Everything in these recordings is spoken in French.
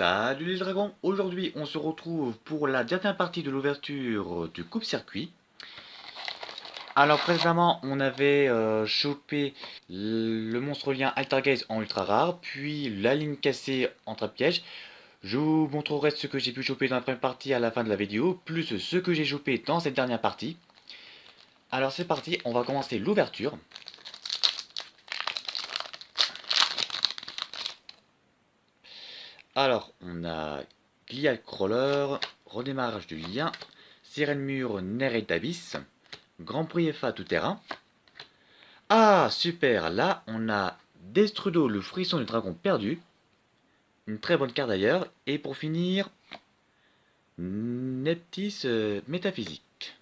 Salut les dragons, aujourd'hui on se retrouve pour la dernière partie de l'ouverture du coupe-circuit. Alors précédemment on avait chopé le monstre lien Altergeist en ultra rare, puis la ligne cassée en trappe-piège. Je vous montrerai ce que j'ai pu choper dans la première partie à la fin de la vidéo, plus ce que j'ai chopé dans cette dernière partie. Alors c'est parti, on va commencer l'ouverture. Alors on a Glial Crawler, redémarrage du lien, Sirène Mur, Nereid d'Abyss, Grand Prix FA tout terrain. Ah, super, là on a Destrudo, le frisson du dragon perdu. Une très bonne carte d'ailleurs. Et pour finir, Neptis métaphysique.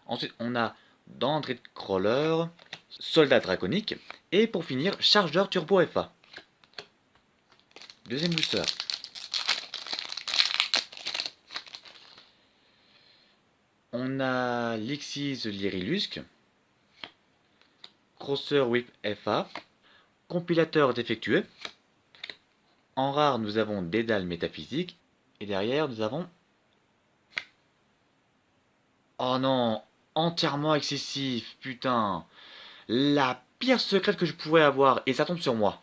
Ensuite on a Dandrid Crawler, Soldat draconique. Et pour finir, Chargeur Turbo FA. Deuxième booster. On a Lixis Lyrilusc, Crosser Whip FA, compilateur défectueux. En rare, nous avons Dédale métaphysique. Et derrière, nous avons... Oh non, entièrement excessif, putain. La pire secrète que je pourrais avoir, et ça tombe sur moi.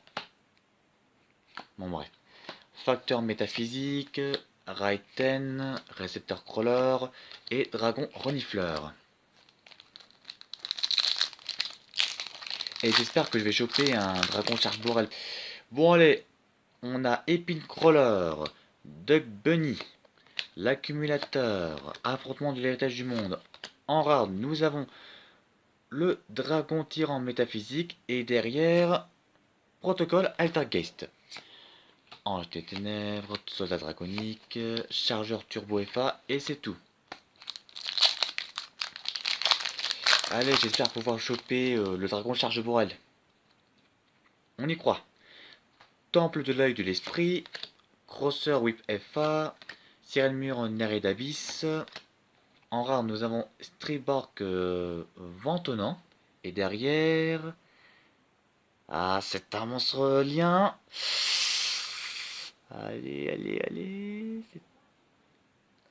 Bon bref. Facteur métaphysique, Raiten, récepteur crawler et dragon renifleur. Et j'espère que je vais choper un dragon charge borel. Bon allez, on a Épine Crawler, Duck Bunny, l'accumulateur, affrontement de l'héritage du monde. En rare, nous avons le dragon tyran métaphysique et derrière, protocole Altergeist. Ange des ténèbres, soldat draconique, chargeur turbo FA et c'est tout. Allez, j'espère pouvoir choper le dragon charge borel. On y croit. Temple de l'œil de l'esprit, Crosser Whip FA, Sirène Mur Nereid d'Abyss. En rare, nous avons Striborg Ventonnant. Et derrière... Ah, c'est un monstre lien. Allez, allez, allez.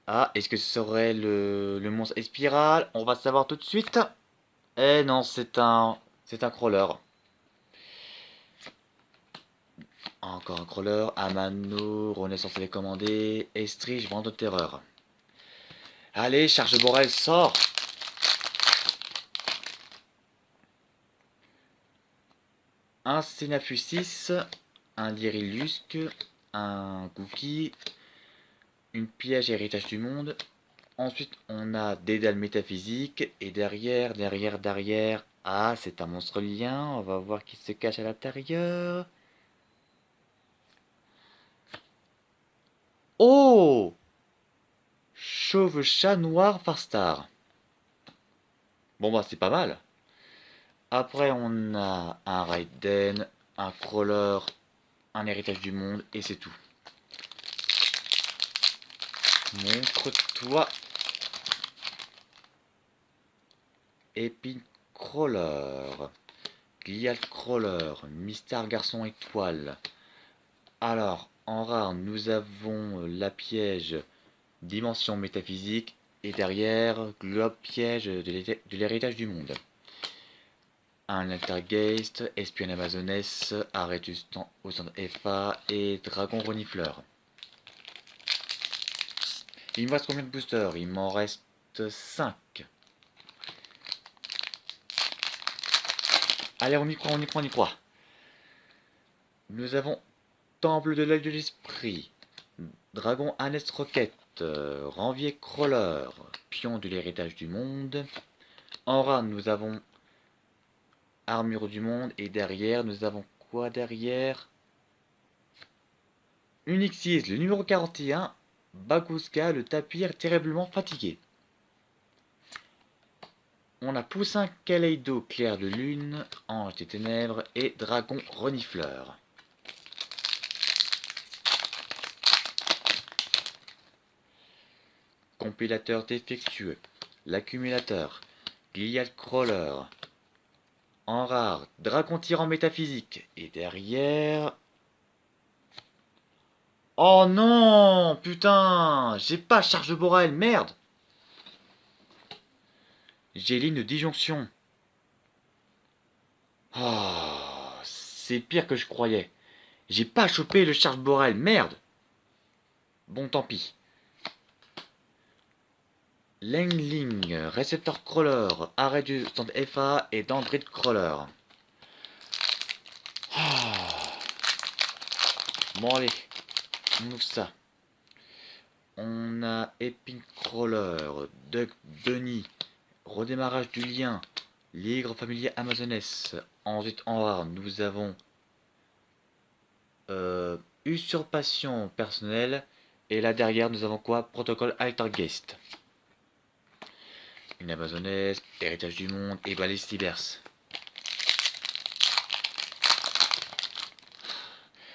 Ah, est-ce que ce serait le monstre Espiral? On va savoir tout de suite. Eh non, c'est un crawler. Encore un crawler. Amano, Renaissance télécommandée, Estrige, Vent de terreur. Allez, charge Borel, sort. Un Sénafusis, un Lyrilusc, un Cookie, une piège héritage du monde. Ensuite, on a Dédale métaphysique. Et derrière. Ah, c'est un monstre lien. On va voir qui se cache à l'intérieur. Oh! Chauve-chat noir Farstar. Bon, bah, c'est pas mal. Après, on a un Raiden, un Crawler, un héritage du monde. Et c'est tout. Montre-toi. Épine Crawler, Glial Crawler, Mystère Garçon Étoile. Alors, en rare, nous avons la piège Dimension métaphysique et derrière Globe piège de l'héritage du monde. Un Altergeist, Espionne Amazonesse, Arrêtus au centre FA et Dragon Renifleur. Il me reste combien de boosters? Il m'en reste 5. Allez, on y croit, on y croit, on y croit. Nous avons Temple de l'œil de l'esprit, Dragon Anest Rocket, Ranvier Crawler, Pion de l'héritage du monde. En rare, nous avons Armure du monde et derrière, nous avons quoi derrière? Unixis, le numéro 41, Bakuska, le tapir terriblement fatigué. On a Poussin Kaleido, clair de lune, Ange des ténèbres et Dragon renifleur. Compilateur défectueux, l'accumulateur, Glial Crawler. En rare, Dragon tyran métaphysique et derrière... Oh non, putain, j'ai pas charge Borel, merde. J'ai ligne de disjonction. Oh, c'est pire que je croyais. J'ai pas chopé le charge Borel, merde. Bon, tant pis. Langling, récepteur crawler, arrêt du stand FA et d'Android crawler. Ah. Bon allez, on ouvre ça. On a Epin crawler, Duck Bunny, redémarrage du lien, Ligre familier Amazoness. Ensuite en rare, nous avons usurpation personnelle. Et là derrière, nous avons quoi? Protocole Altergeist. Une Amazoness, héritage du monde et balai Cybers.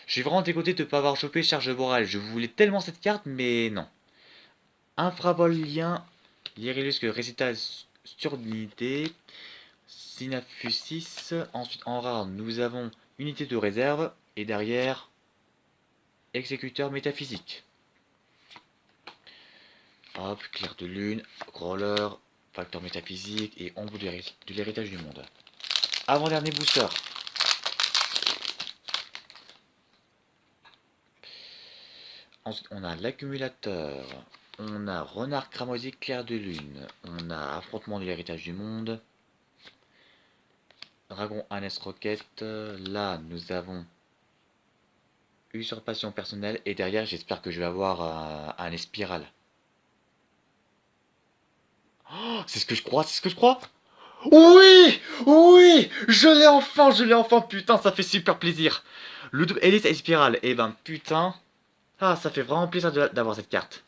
Je suis vraiment dégoûté de ne pas avoir chopé Charge Borale. Je voulais tellement cette carte, mais non. Infravol lien, Lyrilus récital sur l'unité, Synafusis. Ensuite en rare, nous avons unité de réserve. Et derrière, exécuteur métaphysique. Hop, clair de lune, crawler, facteur métaphysique et ombre de l'héritage du monde. Avant-dernier booster. Ensuite, on a l'accumulateur. On a renard cramoisi clair de lune. On a affrontement de l'héritage du monde. Dragon Hannes Rocket. Là, nous avons usurpation personnelle. Et derrière, j'espère que je vais avoir un espiral. Oh, c'est ce que je crois, c'est ce que je crois. Oui, oui, je l'ai enfin, putain, ça fait super plaisir. Le double hélice et spirale, et ben putain, ah, ça fait vraiment plaisir d'avoir cette carte.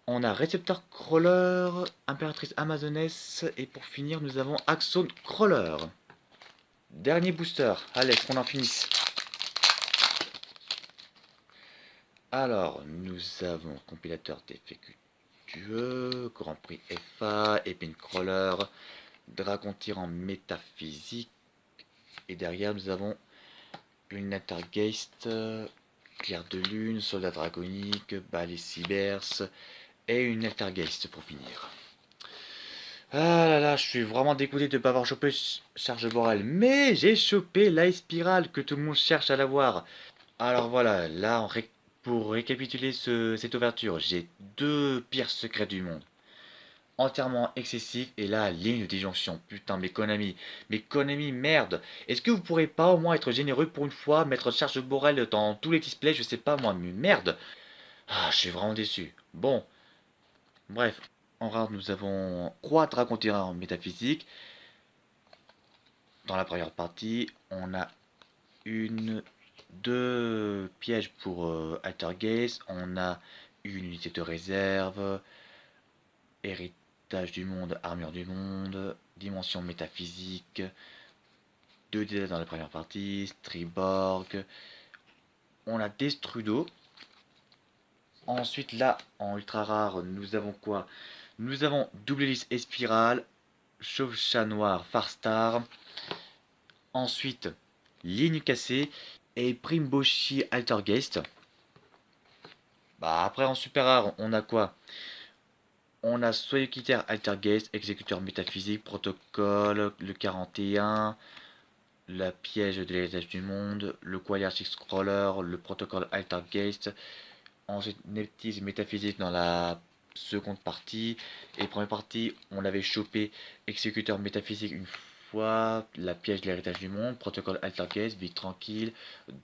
On a récepteur crawler, impératrice amazonesse, et pour finir, nous avons axone crawler. Dernier booster, allez, qu'on en finisse. Alors, nous avons compilateur défectueux, Grand Prix FA, épine crawler, dragon tyran métaphysique. Et derrière, nous avons une Altergeist, clair de lune, soldat draconique, balai Cybers et une Altergeist pour finir. Ah là là, je suis vraiment dégoûté de ne pas avoir chopé Charge Borel. Mais j'ai chopé la spirale que tout le monde cherche à l'avoir. Alors voilà, là, pour récapituler cette ouverture, j'ai deux pires secrets du monde. Entièrement excessif et là ligne de disjonction. Putain mes Konami merde. Est-ce que vous pourrez pas au moins être généreux pour une fois, mettre Charge Borel dans tous les displays, je sais pas moi, mais merde. Ah, je suis vraiment déçu. Bon, bref, en rare nous avons 3 dragons terrain en métaphysique. Dans la première partie, on a deux pièges pour Altergeist, on a une unité de réserve, héritage du monde, armure du monde, dimension métaphysique, 2 dés dans la première partie, Striborg, on a Destrudo. Ensuite là, en ultra rare, nous avons quoi? Nous avons double hélice et spirale, chauve-chat noir, Farstar. Ensuite, ligne cassée et Primboshi Altergeist. Bah après en super rare, on a quoi? On a Soyukiter Altergeist, exécuteur métaphysique, protocole, le 41, la piège de l'héritage du monde, le Qualia Scroller, le protocole Altergeist. Ensuite, Neptis métaphysique dans la seconde partie. Et première partie, on avait chopé exécuteur métaphysique une fois, la piège de l'héritage du monde, protocole Altergeist, vie tranquille,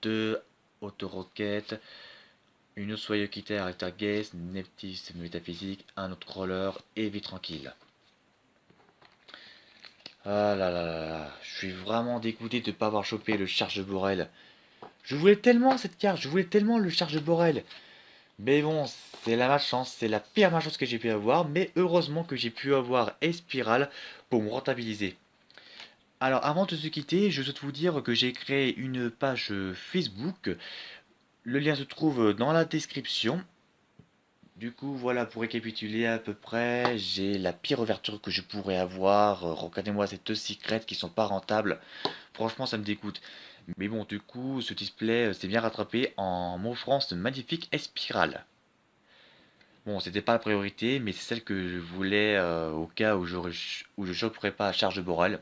2 autoroquettes, une autre Soyukiter Altergeist, Neptis métaphysique, un autre crawler et vie tranquille. Ah là là là là, je suis vraiment dégoûté de ne pas avoir chopé le charge Borel. Je voulais tellement cette carte, je voulais tellement le charge Borel. Mais bon, c'est la malchance, c'est la pire malchance que j'ai pu avoir, mais heureusement que j'ai pu avoir Espiral pour me rentabiliser. Alors avant de se quitter, je souhaite vous dire que j'ai créé une page Facebook. Le lien se trouve dans la description. Du coup, voilà, pour récapituler à peu près, j'ai la pire ouverture que je pourrais avoir. Regardez-moi ces deux secrets qui sont pas rentables. franchement ça me dégoûte. Mais bon, du coup, ce display s'est bien rattrapé en m'offrant ce magnifique S-Spiral. Bon, c'était pas la priorité, mais c'est celle que je voulais au cas où où je choperais pas à charge borale.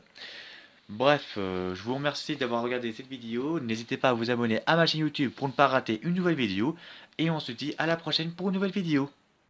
Bref, je vous remercie d'avoir regardé cette vidéo. N'hésitez pas à vous abonner à ma chaîne YouTube pour ne pas rater une nouvelle vidéo. Et on se dit à la prochaine pour une nouvelle vidéo.